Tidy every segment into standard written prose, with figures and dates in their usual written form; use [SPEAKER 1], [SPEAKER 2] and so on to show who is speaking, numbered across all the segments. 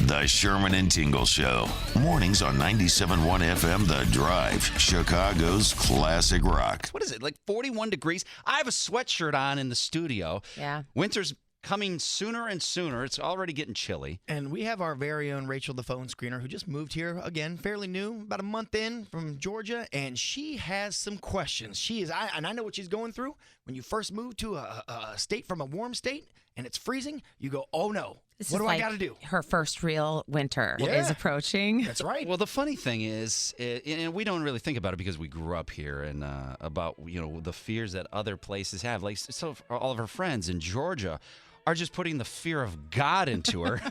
[SPEAKER 1] The Sherman and Tingle Show. Mornings on 97.1 FM The Drive, Chicago's classic rock.
[SPEAKER 2] What is it, like 41 degrees? I have a sweatshirt on in the studio.
[SPEAKER 3] Yeah.
[SPEAKER 2] Winter's coming sooner and sooner. It's already getting chilly.
[SPEAKER 4] And we have our very own Rachel, the phone screener, who just moved here, again, fairly new, about a month in from Georgia, and she has some questions. I know what she's going through. When you first move to a state from a warm state and it's freezing, you go, oh no, what do I got to do?
[SPEAKER 3] Her first real winter
[SPEAKER 4] Yeah.
[SPEAKER 3] is approaching.
[SPEAKER 4] That's right.
[SPEAKER 2] Well, the funny thing is, and we don't really think about it because we grew up here, and about the fears that other places have. Like, so all of her friends in Georgia are just putting the fear of God into her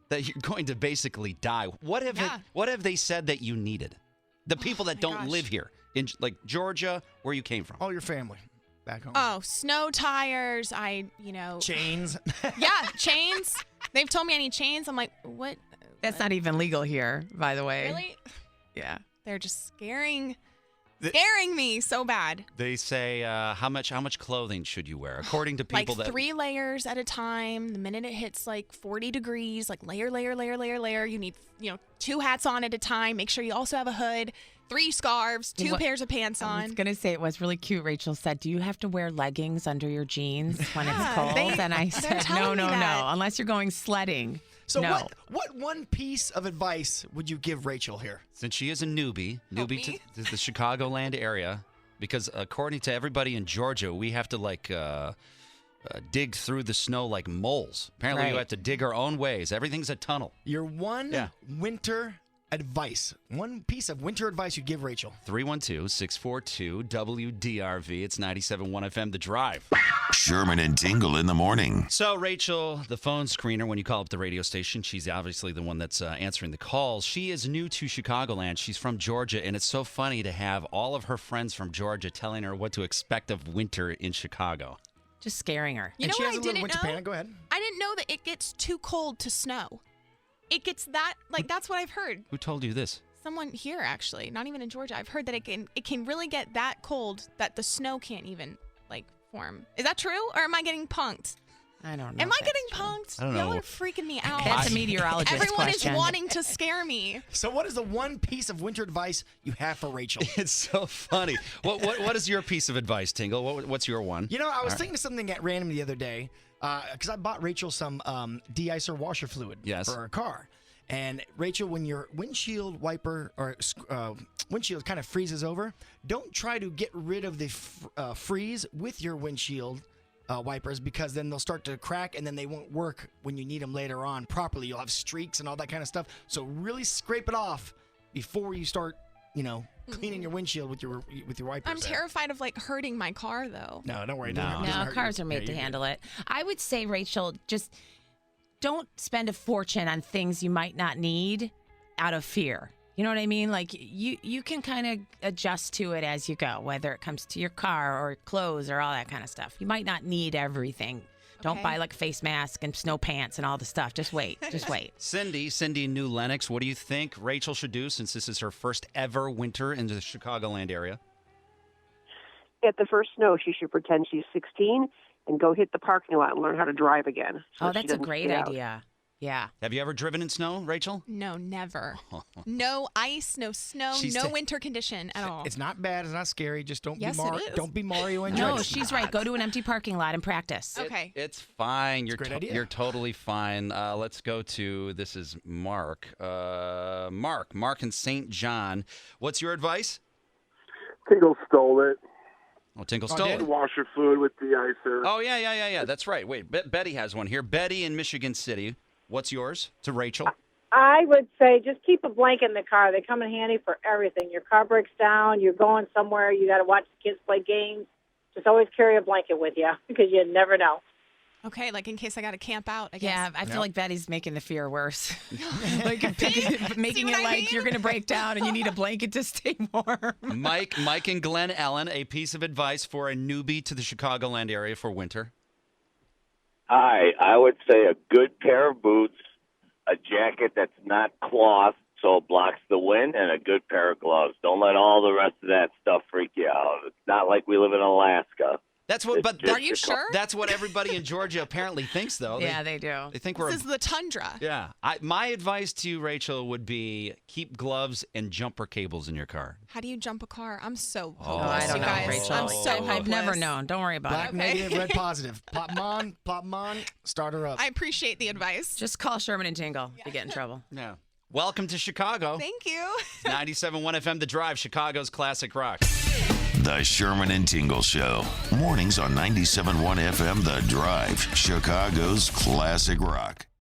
[SPEAKER 2] that you're going to basically die. What have they said that you needed? The people that don't live here in like Georgia, where you came from.
[SPEAKER 4] All your family back home.
[SPEAKER 5] Oh, snow tires.
[SPEAKER 4] Chains.
[SPEAKER 5] Yeah, chains. They've told me I need chains. I'm like, what?
[SPEAKER 3] That's not even legal here, by the way.
[SPEAKER 5] Really?
[SPEAKER 3] Yeah.
[SPEAKER 5] They're just scaring me so bad.
[SPEAKER 2] They say how much clothing should you wear according to people
[SPEAKER 5] Like 3 layers at a time. The minute it hits like 40 degrees, like layer. You need 2 hats on at a time. Make sure you also have a hood, 3 scarves, 2 pairs of pants
[SPEAKER 3] I
[SPEAKER 5] on.
[SPEAKER 3] was going to say, it was really cute. Rachel said, do you have to wear leggings under your jeans when it's cold? And I said, no, unless you're going sledding.
[SPEAKER 4] So
[SPEAKER 3] no.
[SPEAKER 4] what one piece of advice would you give Rachel here?
[SPEAKER 2] Since she is a newbie to the Chicagoland area, because according to everybody in Georgia, we have to dig through the snow like moles. Apparently, you
[SPEAKER 3] Right.
[SPEAKER 2] have to dig our own ways. Everything's a tunnel.
[SPEAKER 4] Your winter advice. One piece of winter advice you give Rachel.
[SPEAKER 2] 312-642-WDRV. It's 97.1 FM, The Drive.
[SPEAKER 1] Sherman and Tingle in the morning.
[SPEAKER 2] So, Rachel, the phone screener, when you call up the radio station, she's obviously the one that's answering the calls. She is new to Chicagoland. She's from Georgia, and it's so funny to have all of her friends from Georgia telling her what to expect of winter in Chicago.
[SPEAKER 3] Just scaring her.
[SPEAKER 5] You know
[SPEAKER 4] she
[SPEAKER 5] what
[SPEAKER 4] has
[SPEAKER 5] I
[SPEAKER 4] a little
[SPEAKER 5] didn't
[SPEAKER 4] winter
[SPEAKER 5] know?
[SPEAKER 4] panic. Go ahead.
[SPEAKER 5] I didn't know that it gets too cold to snow. It gets that, that's what I've heard.
[SPEAKER 2] Who told you this?
[SPEAKER 5] Someone here, actually, not even in Georgia. I've heard that it can really get that cold that the snow can't even, form. Is that true, or am I getting punked?
[SPEAKER 3] I don't know.
[SPEAKER 5] Am I getting punked?
[SPEAKER 2] I don't know.
[SPEAKER 5] Y'all are freaking me out.
[SPEAKER 3] That's a meteorologist
[SPEAKER 5] Everyone
[SPEAKER 3] question.
[SPEAKER 5] is wanting to scare me.
[SPEAKER 4] So what is the one piece of winter advice you have for Rachel?
[SPEAKER 2] It's so funny. What is your piece of advice, Tingle? What's your one?
[SPEAKER 4] I was thinking of something at random the other day because I bought Rachel some de-icer washer fluid for her car. And Rachel, when your windshield wiper or windshield kind of freezes over, don't try to get rid of the freeze with your windshield wipers, because then they'll start to crack and then they won't work when you need them later on properly. You'll have streaks and all that kind of stuff. So really scrape it off before you start, cleaning your windshield with your wipers.
[SPEAKER 5] I'm terrified of hurting my car though.
[SPEAKER 4] No, don't worry.
[SPEAKER 3] No, cars are made to handle it. I would say, Rachel, just don't spend a fortune on things you might not need out of fear. You know what I mean? Like, you can kind of adjust to it as you go, whether it comes to your car or clothes or all that kind of stuff. You might not need everything. Don't buy like a face mask and snow pants and all the stuff. Just wait. Just wait.
[SPEAKER 2] Cindy in New Lenox, what do you think Rachel should do since this is her first ever winter in the Chicagoland area?
[SPEAKER 6] At the first snow, she should pretend she's 16 and go hit the parking lot and learn how to drive again.
[SPEAKER 3] Oh, that's a great idea. Yeah.
[SPEAKER 2] Have you ever driven in snow, Rachel?
[SPEAKER 5] No, never. No ice, no snow, no winter condition at all.
[SPEAKER 4] It's not bad. It's not scary. Just don't
[SPEAKER 5] Yes,
[SPEAKER 4] be
[SPEAKER 5] it is.
[SPEAKER 4] Don't be Mario and
[SPEAKER 3] No,
[SPEAKER 4] Joyce.
[SPEAKER 3] she's right. Go to an empty parking lot and practice.
[SPEAKER 5] Okay.
[SPEAKER 2] It's fine.
[SPEAKER 4] It's a great idea.
[SPEAKER 2] You're totally fine. Let's go to, this is Mark. Mark in St. John. What's your advice?
[SPEAKER 7] Tingle stole it.
[SPEAKER 2] Oh, Tingle stole
[SPEAKER 7] The
[SPEAKER 2] it.
[SPEAKER 7] washer fluid with de-icer.
[SPEAKER 2] Oh, yeah. That's right. Wait, Betty has one here. Betty in Michigan City. What's yours to Rachel?
[SPEAKER 8] I would say just keep a blanket in the car. They come in handy for everything. Your car breaks down, you're going somewhere, you got to watch the kids play games. Just always carry a blanket with you because you never know.
[SPEAKER 5] Okay, like in case I got to camp out, I guess.
[SPEAKER 3] Yeah, I feel like Betty's making the fear worse. Making it like you're going to break down and you need a blanket to stay warm.
[SPEAKER 2] Mike and Glen Ellen, a piece of advice for a newbie to the Chicagoland area for winter.
[SPEAKER 9] I would say a good pair of boots, a jacket that's not cloth so it blocks the wind, and a good pair of gloves. Don't let all the rest of that stuff freak you out. It's not like we live in Alaska.
[SPEAKER 2] That's what. But
[SPEAKER 5] Are you sure?
[SPEAKER 2] That's what everybody in Georgia apparently thinks, though.
[SPEAKER 3] Yeah, they do.
[SPEAKER 2] They think
[SPEAKER 5] This is the tundra.
[SPEAKER 2] Yeah. My advice to you, Rachel, would be keep gloves and jumper cables in your car.
[SPEAKER 5] How do you jump a car? I'm so
[SPEAKER 3] Oh,
[SPEAKER 5] hopeless,
[SPEAKER 3] I don't
[SPEAKER 5] you
[SPEAKER 3] know,
[SPEAKER 5] guys.
[SPEAKER 3] Rachel.
[SPEAKER 5] I'm so hopeless.
[SPEAKER 3] I've never known. Don't worry about
[SPEAKER 4] Black
[SPEAKER 3] it.
[SPEAKER 4] negative, red positive. Plop them on, start her up.
[SPEAKER 5] I appreciate the advice.
[SPEAKER 3] Just call Sherman and Tingle. You get in trouble.
[SPEAKER 2] Yeah. Welcome to Chicago.
[SPEAKER 5] Thank you.
[SPEAKER 2] 97.1 FM The Drive, Chicago's classic rock.
[SPEAKER 1] The Sherman and Tingle Show. Mornings on 97.1 FM The Drive, Chicago's classic rock.